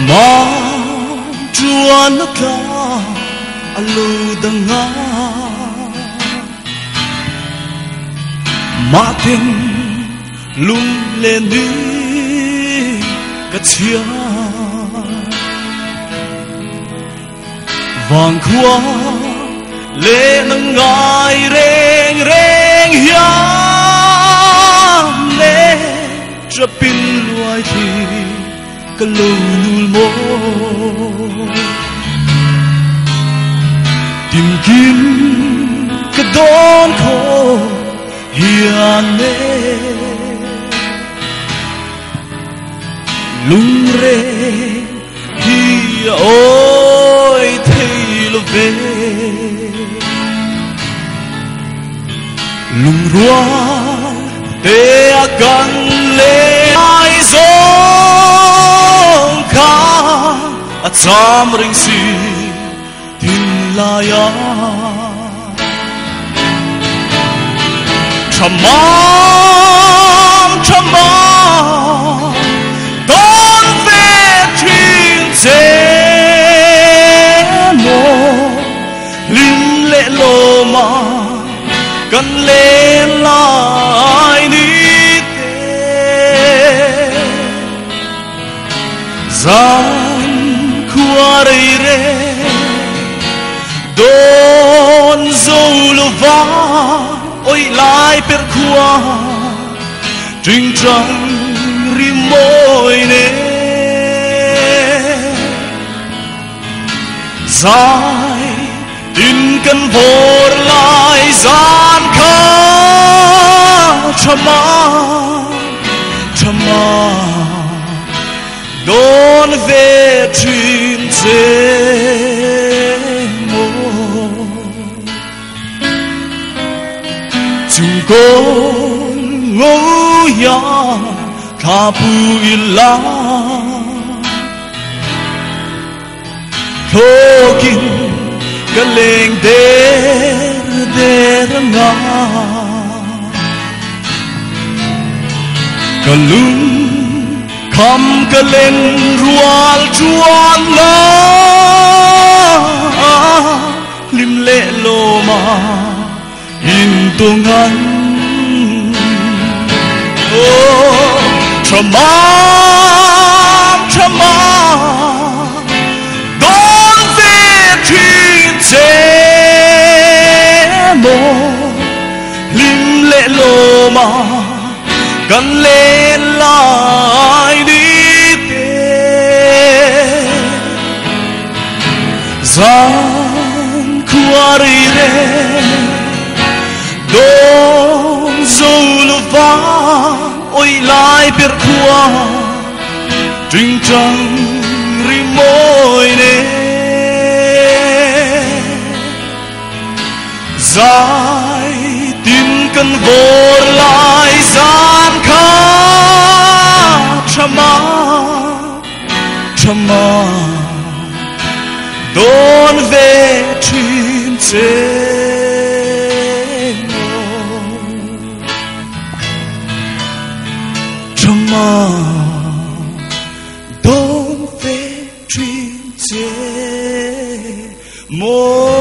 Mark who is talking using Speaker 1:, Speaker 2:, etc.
Speaker 1: ma chuan ka alu danga ma tin lung lên đi ka chia vàng khua lệ nâng ngài reng reng hiam lệ cho pin loài thì ka lâu nul mô tìm kiếm ka đón khô hiền lệ lung rê hi ôi thấy lo về lung rua te akan le ai zong kha atsam ring si tin la ya chamam don ve trin se mo lim le lo ma kan le lai ni te zan khuari re don zolova oi lai per khua trinh trăng rim môi ne dài tin căn vor lai gian kha chama don ve trin se mo chung con ngô ya kha pu ila thokin ka leng der nga ka lung kham ka leng rual chuan na lim le lo ma in tungan oh chama don ve trin se mo lim le lo ma kan le lai đi te gian khuari re don zolova oi lai per khua trinh trăng rim môi ne dài tin căn vor lai gian kha chama don ve trin se chama don ve trin se mo